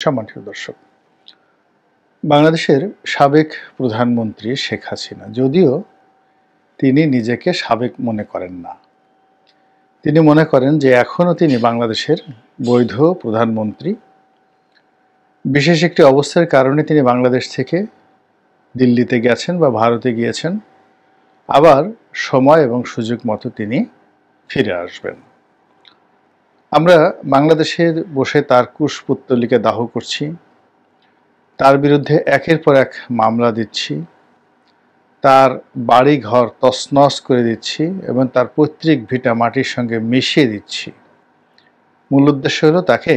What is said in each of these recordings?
সম্মানিত দর্শক, বাংলাদেশের সাবেক প্রধানমন্ত্রী শেখ হাসিনা যদিও তিনি নিজেকে সাবেক মনে করেন না। তিনি মনে করেন যে এখনও তিনি বাংলাদেশের বৈধ প্রধানমন্ত্রী। বিশেষ একটি অবস্থার কারণে তিনি বাংলাদেশ থেকে দিল্লিতে গেছেন বা ভারতে গিয়েছেন। আবার সময় এবং সুযোগ মতো তিনি ফিরে আসবেন। আমরা বাংলাদেশের বসে তার কুশপুত্তলিকা দাহ করছি, তার বিরুদ্ধে একের পর এক মামলা দিচ্ছি, তার বাড়ি ঘর তছনছ করে দিচ্ছি এবং তার পৈতৃক ভিটা মাটির সঙ্গে মিশিয়ে দিচ্ছি। মূল উদ্দেশ্য হলো তাকে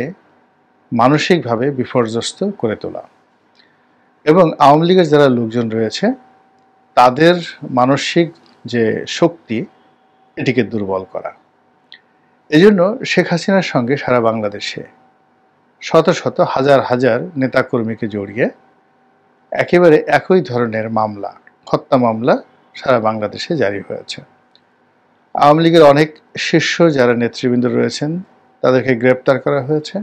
মানসিকভাবে বিপর্যস্ত করে তোলা এবং আওয়ামী লীগের যারা লোকজন রয়েছে তাদের মানসিক যে শক্তি এটিকে দুর্বল করা। এজন্য শেখ হাসিনার সঙ্গে সারা বাংলাদেশে শত শত হাজার হাজার নেতাকর্মীকে জড়িয়ে একেবারে একই ধরনের মামলা, হত্যা মামলা সারা বাংলাদেশে জারি হয়েছে। আওয়ামী লীগের অনেক শীর্ষ যারা নেতৃবৃন্দ রয়েছেন তাদেরকে গ্রেপ্তার করা হয়েছে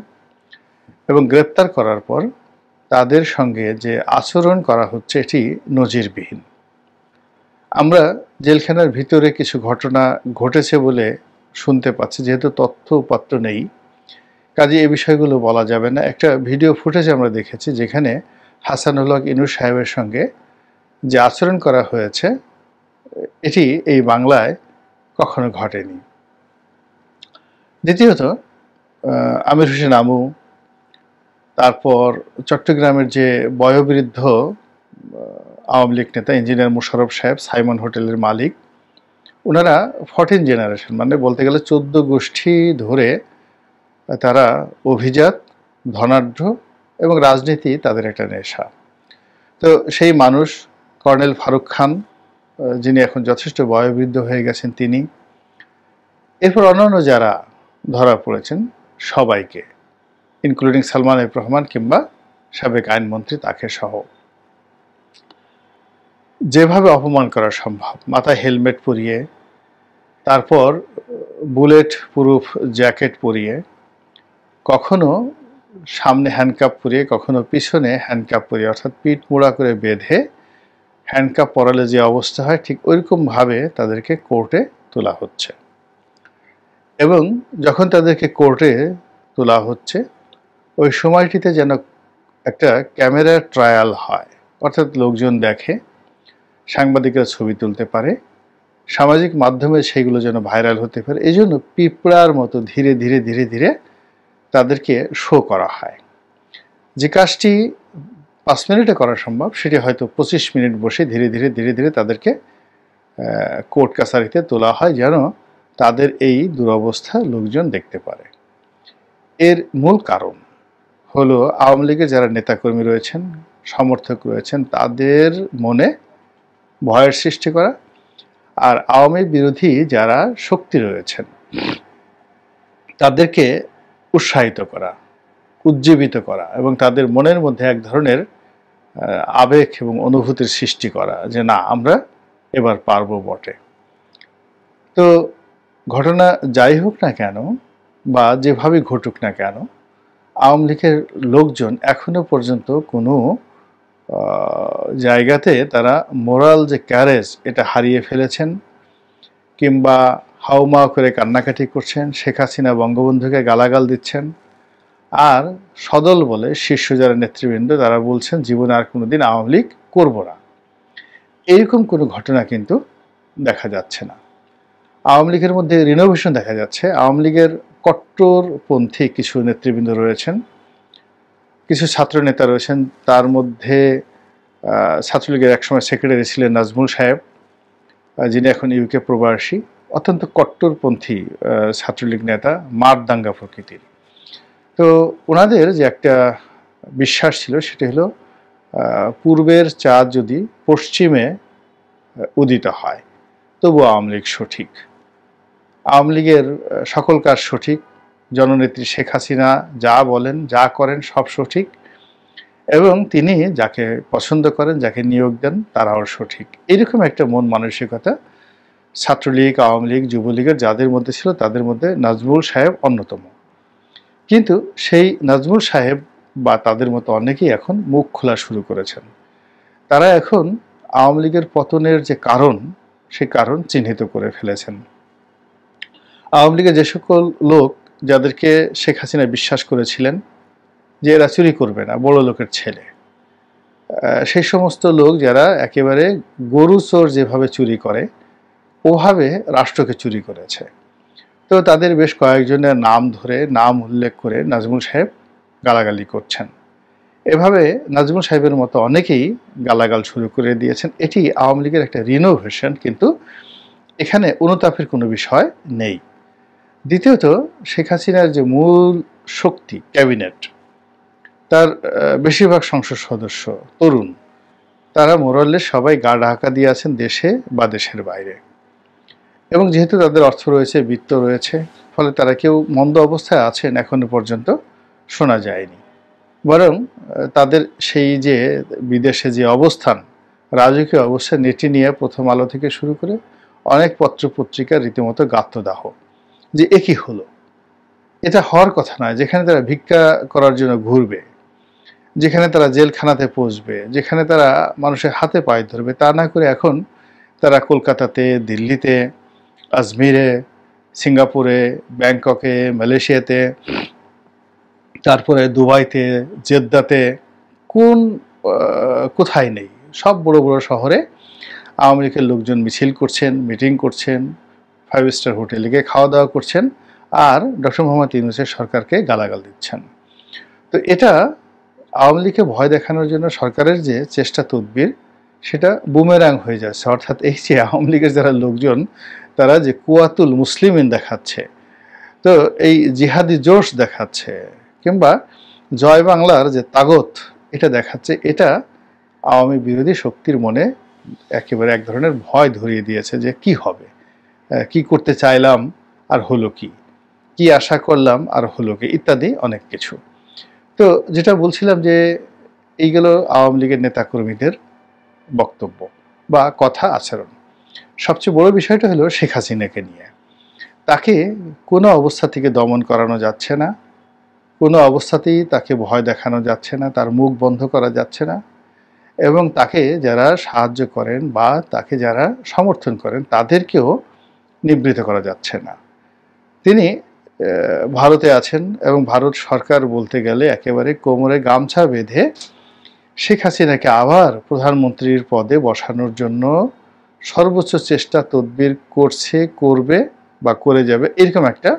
এবং গ্রেপ্তার করার পর তাদের সঙ্গে যে আচরণ করা হচ্ছে এটি নজিরবিহীন। আমরা জেলখানার ভিতরে কিছু ঘটনা ঘটেছে বলে শুনতে পাচ্ছি, যেহেতু তথ্য উপাত্ত নেই কাজে এই বিষয়গুলো বলা যাবে না। একটা ভিডিও ফুটেজ আমরা দেখেছি যেখানে হাসানুল হক ইনু সাহেবের সঙ্গে যে আচরণ করা হয়েছে এটি এই বাংলায় কখনো ঘটেনি। দ্বিতীয়ত আমির হোসেন আমু, তারপর চট্টগ্রামের যে বয়োবৃদ্ধ আওয়ামী লীগ নেতা ইঞ্জিনিয়ার মোশাররফ সাহেব, সাইমন হোটেলের মালিক, ওনারা 14 জেনারেশন, মানে বলতে গেলে 14 গোষ্ঠী ধরে তারা অভিজাত, ধনাঢ্য এবং রাজনীতি তাদের একটা নেশা। তো সেই মানুষ কর্নেল ফারুক খান, যিনি এখন যথেষ্ট বয়োবৃদ্ধ হয়ে গেছেন, তিনি, এরপর অন্যান্য যারা ধরা পড়েছেন সবাইকে, ইনক্লুডিং সালমান এফ রহমান কিংবা সাবেক আইনমন্ত্রী তাকে সহ, যেভাবে অপমান করা সম্ভব, মাথায় হেলমেট পরিয়ে, তারপর বুলেট প্রুফ জ্যাকেট পরিয়ে, কখনো সামনে হ্যান্ডকাপ পরিয়ে, কখনো পিছনে হ্যান্ডকাপ পরিয়ে, অর্থাৎ পিঠ মোড়া করে বেঁধে হ্যান্ডকাপ পরালে যে অবস্থা হয় ঠিক ওইরকমভাবে তাদেরকে কোর্টে তোলা হচ্ছে। এবং যখন তাদেরকে কোর্টে তোলা হচ্ছে ওই সময়টিতে যেন একটা ক্যামেরার ট্রায়াল হয়, অর্থাৎ লোকজন দেখে, সাংবাদিকরা ছবি তুলতে পারে, সামাজিক মাধ্যমে সেগুলো যেন ভাইরাল হতে পারে। এই জন্য পিঁপড়ার মতো ধীরে ধীরে ধীরে ধীরে তাদেরকে শো করা হয়। যে কাজটি 5 মিনিটে করা সম্ভব সেটি হয়তো 25 মিনিট বসে ধীরে ধীরে ধীরে ধীরে তাদেরকে কোর্ট কাছারিতে তোলা হয় যেন তাদের এই দুরবস্থা লোকজন দেখতে পারে। এর মূল কারণ হলো আওয়ামী লীগের যারা নেতাকর্মী রয়েছেন, সমর্থক রয়েছেন, তাদের মনে ভয়ের সৃষ্টি করা, আর আওয়ামী বিরোধী যারা শক্তি রয়েছেন তাদেরকে উৎসাহিত করা, উজ্জীবিত করা এবং তাদের মনের মধ্যে এক ধরনের আবেগ এবং অনুভূতির সৃষ্টি করা যে না, আমরা এবার পারবো বটে। তো ঘটনা যাই হোক না কেন বা যেভাবে ঘটুক না কেন, আওয়ামী লীগের লোকজন এখনো পর্যন্ত কোনো জায়গাতে তারা মোরাল যে ক্যারেজ এটা হারিয়ে ফেলেছেন কিংবা হাউমাউ করে কান্নাকাটি করছেন, শেখ হাসিনা বঙ্গবন্ধুকে গালাগাল দিচ্ছেন, আর সদল বলে শীর্ষ যারা নেতৃবৃন্দ তারা বলছেন জীবনে আর কোনোদিন আওয়ামী লীগ করবো না। এইরকম কোনো ঘটনা কিন্তু দেখা যাচ্ছে না। আওয়ামী লীগের মধ্যে রিনোভেশন দেখা যাচ্ছে। আওয়ামী লীগের কট্টরপন্থী কিছু নেতৃবৃন্দ রয়েছেন, কিছু ছাত্র নেতা রয়েছেন, তার মধ্যে ছাত্রলীগের একসময় সেক্রেটারি ছিলেন নাজমুল সাহেব, যিনি এখন ইউকে প্রবাসী, অত্যন্ত কট্টরপন্থী ছাত্রলীগ নেতা, মারদাঙ্গা প্রকৃতির। তো ওনাদের যে একটা বিশ্বাস ছিল সেটি হলো পূর্বের চাঁদ যদি পশ্চিমে উদিত হয় তবু আওয়ামী লীগ সঠিক, আওয়ামী লীগের সকল কাজ সঠিক, জননেত্রী শেখ হাসিনা যা বলেন যা করেন সব সঠিক এবং তিনি যাকে পছন্দ করেন, যাকে নিয়োগ দেন তারাও সঠিক। এরকম একটা মন মানসিকতা ছাত্রলীগ, আওয়ামী লীগ, যুবলীগের যাদের মধ্যে ছিল তাদের মধ্যে নাজমুল সাহেব অন্যতম। কিন্তু সেই নাজমুল সাহেব বা তাদের মতো অনেকেই এখন মুখ খোলা শুরু করেছেন। তারা এখন আওয়ামী লীগের পতনের যে কারণ, সে কারণ চিহ্নিত করে ফেলেছেন। আওয়ামী লীগের যে সকল লোক যাদেরকে শেখ হাসিনা বিশ্বাস করেছিলেন যে এরা চুরি করবে না, বড় লোকের ছেলে, সেই সমস্ত লোক যারা একেবারে গরু চোর যেভাবে চুরি করে ওভাবে রাষ্ট্রকে চুরি করেছে। তো তাদের বেশ কয়েকজনের নাম ধরে, নাম উল্লেখ করে নাজমুল সাহেব গালাগালি করছেন। এভাবে নাজমুল সাহেবের মতো অনেকেই গালাগাল শুরু করে দিয়েছেন। এটি আওয়ামী লীগের একটা রিনোভেশন, কিন্তু এখানে অনুতাপের কোনো বিষয় নেই। দ্বিতীয়ত, শেখ হাসিনার যে মূল শক্তি ক্যাবিনেট, তার বেশিরভাগ সংসদ সদস্য তরুণ, তারা মোরাললেস সবাই গা ঢাকা দিয়ে আছেন দেশে বা দেশের বাইরে। এবং যেহেতু তাদের অর্থ রয়েছে, বিত্ত রয়েছে, ফলে তারা কেউ মন্দ অবস্থায় আছেন এখনো পর্যন্ত শোনা যায়নি। বরং তাদের সেই যে বিদেশে যে অবস্থান, রাজকীয় অবস্থান, নেটি নিয়ে প্রথম আলো থেকে শুরু করে অনেক পত্রপত্রিকার রীতিমতো গাত্রদাহ যে একই হলো, এটা হওয়ার কথা নয়। যেখানে তারা ভিক্ষা করার জন্য ঘুরবে, যেখানে তারা জেলখানাতে পৌঁছবে, যেখানে তারা মানুষের হাতে পায়ে ধরবে, তা না করে এখন তারা কলকাতাতে, দিল্লিতে, আজমিরে, সিঙ্গাপুরে, ব্যাংককে, মালয়েশিয়াতে, তারপরে দুবাইতে, জেদ্দাতে, কোথায় নেই, সব বড় বড় শহরে আওয়ামী লীগের লোকজন মিছিল করছেন, মিটিং করছেন, 5 স্টার হোটেলে গিয়ে খাওয়া দাওয়া করছেন, আর ডক্টর মোহাম্মদ ইউনূসের সরকারকে গালাগাল দিচ্ছেন। তো এটা আওয়ামী লীগকে ভয় দেখানোর জন্য সরকারের যে চেষ্টা তদবির, সেটা বুমেরাং হয়ে যাচ্ছে। অর্থাৎ এই যে আওয়ামী লীগের যারা লোকজন, তারা যে কুয়াতুল মুসলিমিন দেখাচ্ছে, তো এই জিহাদি জোশ দেখাচ্ছে, কিংবা জয় বাংলার যে তাগত এটা দেখাচ্ছে, এটা আওয়ামী বিরোধী শক্তির মনে একেবারে এক ধরনের ভয় ধরিয়ে দিয়েছে যে কি হবে, কি করতে চাইলাম আর হলো কি, কি আশা করলাম আর হলো কি, ইত্যাদি অনেক কিছু। তো যেটা বলছিলাম যে এইগুলো আওয়ামী লীগের নেতাকর্মীদের বক্তব্য বা কথা আচরণ। সবচেয়ে বড় বিষয়টা হলো শেখ হাসিনাকে নিয়ে। তাকে কোনো অবস্থা থেকে দমন করানো যাচ্ছে না, কোনো অবস্থাতেই তাকে ভয় দেখানো যাচ্ছে না, তার মুখ বন্ধ করা যাচ্ছে না, এবং তাকে যারা সাহায্য করেন বা তাকে যারা সমর্থন করেন তাদেরকেও নিবৃত করা যাচ্ছে না। তিনি ভারতে আছেন এবং ভারত সরকার বলতে গেলে একেবারে কোমরে গামছা বেঁধে শেখ হাসিনাকে আবার প্রধানমন্ত্রীর পদে বসানোর জন্য সর্বোচ্চ চেষ্টা তদবির করছে, করবে বা করে যাবে, এরকম একটা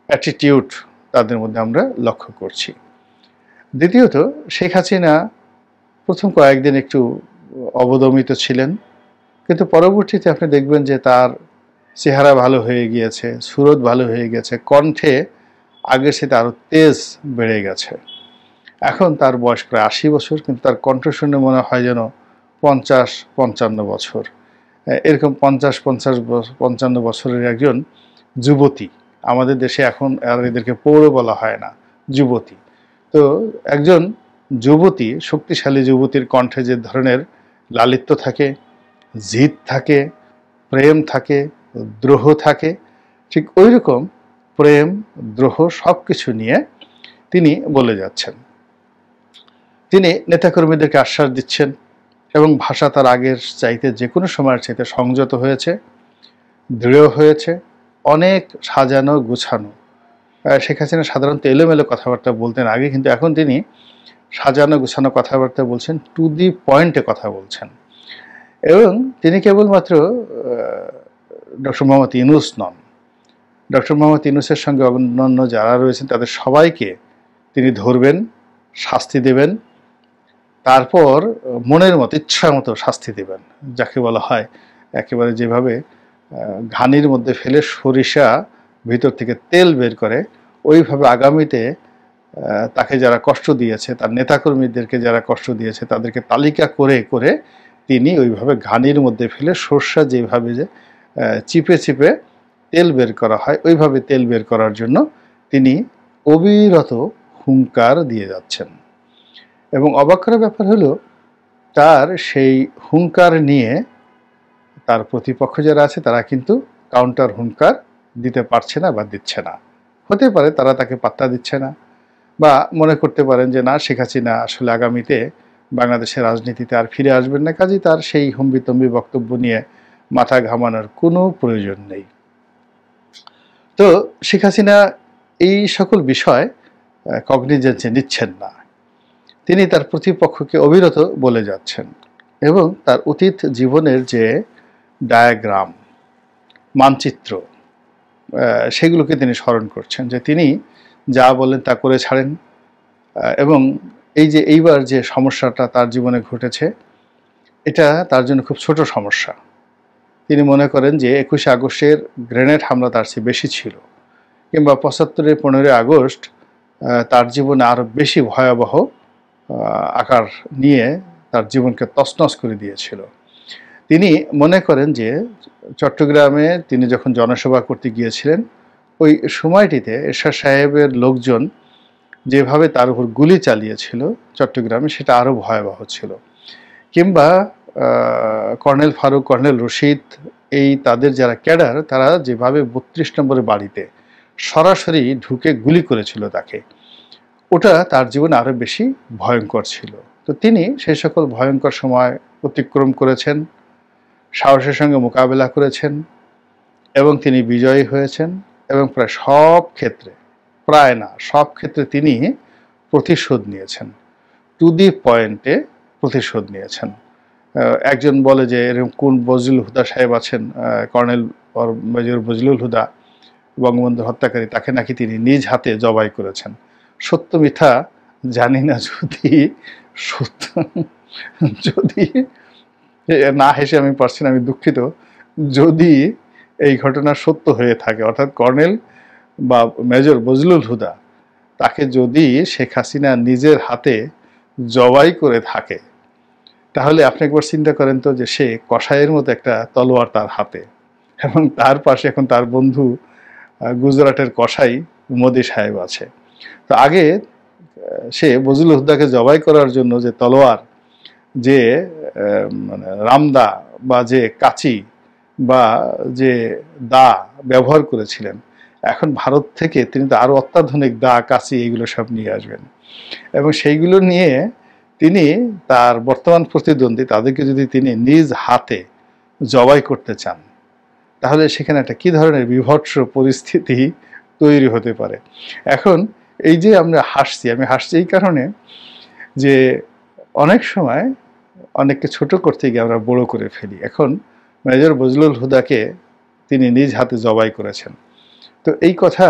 অ্যাটিটিউড তাদের মধ্যে আমরা লক্ষ্য করছি। দ্বিতীয়ত, শেখ হাসিনা প্রথম কয়েকদিন একটু অবদমিত ছিলেন, কিন্তু পরবর্তীতে আপনি দেখবেন যে তার চেহারা ভালো হয়ে গিয়েছে, সুরত ভালো হয়ে গেছে, কণ্ঠে আগের সাথে আরও তেজ বেড়ে গেছে। এখন তার বয়স প্রায় 80 বছর, কিন্তু তার কণ্ঠ শুনে মনে হয় যেন 50-55 বছর। এরকম 50-55 বছরের একজন যুবতী, আমাদের দেশে এখন আর এদেরকে পৌর বলা হয় না, যুবতী। তো একজন যুবতী, শক্তিশালী যুবতীর কণ্ঠে যে ধরনের লালিত্য থাকে, জিদ থাকে, প্রেম থাকে, দ্রোহ থাকে, ঠিক ওই রকম প্রেম, দ্রোহ সব কিছু নিয়ে তিনি বলে যাচ্ছেন। তিনি নেতাকর্মীদেরকে আশ্বাস দিচ্ছেন এবং ভাষা তার আগের চাইতে যে কোনো সময়ের চাইতে সংযত হয়েছে, দৃঢ় হয়েছে, অনেক সাজানো গুছানো। শেখ হাসিনা সাধারণত এলোমেলো কথাবার্তা বলতেন আগে, কিন্তু এখন তিনি সাজানো গুছানো কথাবার্তা বলছেন, টু দি পয়েন্টে কথা বলছেন। এবং তিনি কেবলমাত্র ডক্টর মোহাম্মদ ইউনূস নন, ডক্টর মোহাম্মদ ইউনূসের সঙ্গে অন্যান্য যারা রয়েছেন তাদের সবাইকে তিনি ধরবেন, শাস্তি দেবেন, তারপর মনের মতো ইচ্ছা মতো শাস্তি দেবেন, যাকে বলা হয় একেবারে যেভাবে ঘানির মধ্যে ফেলে সরিষা ভিতর থেকে তেল বের করে, ওইভাবে আগামীতে তাকে যারা কষ্ট দিয়েছে, তার নেতাকর্মীদেরকে যারা কষ্ট দিয়েছে, তাদেরকে তালিকা করে করে তিনি ওইভাবে ঘানির মধ্যে ফেলে সর্ষা যেভাবে যে চিপে চিপে তেল বের করা হয়, ওইভাবে তেল বের করার জন্য তিনি অবিরত হুঙ্কার দিয়ে যাচ্ছেন। এবং অবাক করার ব্যাপার হলো, তার সেই হুঙ্কার নিয়ে তার প্রতিপক্ষ যারা আছে তারা কিন্তু কাউন্টার হুঙ্কার দিতে পারছে না বা দিচ্ছে না। হতে পারে তারা তাকে পাত্তা দিচ্ছে না, বা মনে করতে পারেন যে না, শেখ হাসিনা আসলে আগামীতে বাংলাদেশের রাজনীতিতে আর ফিরে আসবেন না, কাজেই তার সেই হম্বিতম্বি বক্তব্য নিয়ে মাথা ঘামানোর কোনো প্রয়োজন নেই। তো শেখ হাসিনা এই সকল বিষয় কগনিজেন্সে নিচ্ছেন না। তিনি তার প্রতিপক্ষকে অবিরত বলে যাচ্ছেন এবং তার অতীত জীবনের যে ডায়াগ্রাম, মানচিত্র, সেগুলোকে তিনি স্মরণ করছেন যে তিনি যা বলেন তা করে ছাড়েন। এবং এই যে এইবার যে সমস্যাটা তার জীবনে ঘটেছে, এটা তার জন্য খুব ছোট সমস্যা। তিনি মনে করেন যে 21শে আগস্টের গ্রেনেড হামলা তার চেয়ে বেশি ছিল, কিংবা 75-এর 15ই আগস্ট তার জীবনে আরও বেশি ভয়াবহ আকার নিয়ে তার জীবনকে তছনছ করে দিয়েছিল। তিনি মনে করেন যে চট্টগ্রামে তিনি যখন জনসভা করতে গিয়েছিলেন, ওই সময়টিতে এরশাদ সাহেবের লোকজন যেভাবে তার উপর গুলি চালিয়েছিল চট্টগ্রামে, সেটা আরও ভয়াবহ ছিল। কিংবা কর্নেল ফারুক, কর্নেল রশিদ, এই তাদের যারা ক্যাডার, তারা যেভাবে 32 নম্বরের বাড়িতে সরাসরি ঢুকে গুলি করেছিল তাকে, ওটা তার জীবনে আরও বেশি ভয়ঙ্কর ছিল। তো তিনি সেই সকল ভয়ঙ্কর সময় অতিক্রম করেছেন, সাহসের সঙ্গে মোকাবেলা করেছেন এবং তিনি বিজয়ী হয়েছেন। এবং প্রায় সব ক্ষেত্রে, প্রায় না সব ক্ষেত্রে তিনি প্রতিশোধ নিয়েছেন, টু দি পয়েন্টে প্রতিশোধ নিয়েছেন। একজন বলে যে এরকম কোন বজলুল হুদা সাহেব আছেন, কর্নেল মেজর বজলুল হুদা, বঙ্গবন্ধু হত্যাকারী, তাকে নাকি তিনি নিজ হাতে জবাই করেছেন। সত্য মিথ্যা জানি না, যদি না হেসে আমি পারছি না, আমি দুঃখিত, যদি এই ঘটনা সত্য হয়ে থাকে, অর্থাৎ কর্নেল বা মেজর বজলুল হুদা তাকে যদি শেখ হাসিনা নিজের হাতে জবাই করে থাকে, তাহলে আপনি একবার চিন্তা করেন তো যে সে কসাইয়ের মতো একটা তলোয়ার তার হাতে, এবং তার পাশে এখন তার বন্ধু গুজরাটের কসাই মোদি সাহেব আছে। তো আগে সে বজলুল হুদাকে জবাই করার জন্য যে তলোয়ার, যে মানে রামদা বা যে কাঁচি বা যে দা ব্যবহার করেছিলেন, এখন ভারত থেকে তিনি তো আরও অত্যাধুনিক দা, কাঁচি এগুলো সব নিয়ে আসবেন, এবং সেইগুলো নিয়ে তিনি তার বর্তমান প্রতিদ্বন্দ্বী তাদেরকে যদি তিনি নিজ হাতে জবাই করতে চান, তাহলে সেখানে একটা কী ধরনের বিভৎস পরিস্থিতি তৈরি হতে পারে। এখন এই যে আমরা হাসছি, আমি হাসছি এই কারণে যে অনেক সময় অনেককে ছোট করতে গিয়ে আমরা বড় করে ফেলি। এখন মেজর বজলুল হুদাকে তিনি নিজ হাতে জবাই করেছেন। তো এই কথা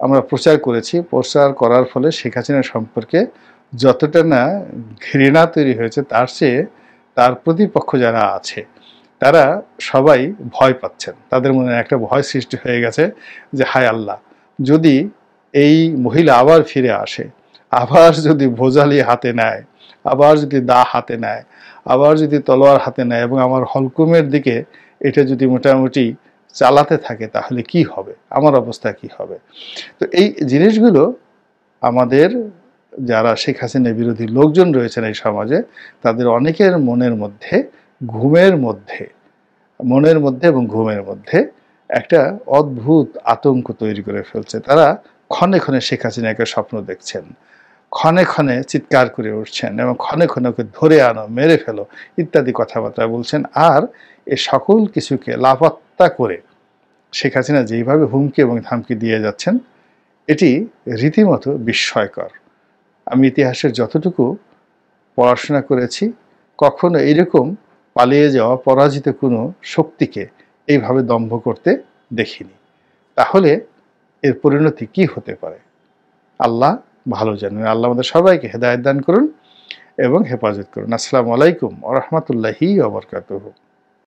আমরা প্রচার করেছি, প্রচার করার ফলে শেখ হাসিনা সম্পর্কে যতটা না ঘৃণা তৈরি হয়েছে, তার চেয়ে তার প্রতিপক্ষ যারা আছে তারা সবাই ভয় পাচ্ছেন। তাদের মনে একটা ভয় সৃষ্টি হয়ে গেছে যে হায় আল্লাহ, যদি এই মহিলা আবার ফিরে আসে, আবার যদি ভোজালি হাতে নেয়, আবার যদি দা হাতে নেয়, আবার যদি তলোয়ার হাতে নেয় এবং আমার হলকুমের দিকে এটা যদি মোটামুটি চালাতে থাকে, তাহলে কি হবে, আমার অবস্থা কি হবে। তো এই জিনিসগুলো আমাদের যারা শেখ হাসিনা বিরোধী লোকজন রয়েছেন এই সমাজে, তাদের অনেকের মনের মধ্যে এবং ঘুমের মধ্যে একটা অদ্ভুত আতঙ্ক তৈরি করে ফেলছে। তারা ক্ষণে ক্ষণে শেখ হাসিনাকে স্বপ্ন দেখছেন, ক্ষণে ক্ষণে চিৎকার করে উঠছেন এবং ক্ষণে ক্ষণে ওকে ধরে আনো, মেরে ফেলো ইত্যাদি কথাবার্তা বলছেন। আর এ সকল কিছুকে লাপাত্তা করে শেখ হাসিনা যেইভাবে হুমকি এবং ধামকি দিয়ে যাচ্ছেন, এটি রীতিমতো বিস্ময়কর। আমি ইতিহাসের যতটুকু পড়াশোনা করেছি, কখনো এইরকম পালিয়ে যাওয়া পরাজিত কোনো শক্তিকে এইভাবে দম্ভ করতে দেখিনি। তাহলে এর পরিণতি কি হতে পারে আল্লাহ ভালো জানেন। আল্লাহ আমাদের সবাইকে হেদায়েত দান করুন এবং হেফাজত করুন। আসসালামু আলাইকুম ওয়া রাহমাতুল্লাহি ওয়া বারাকাতুহু।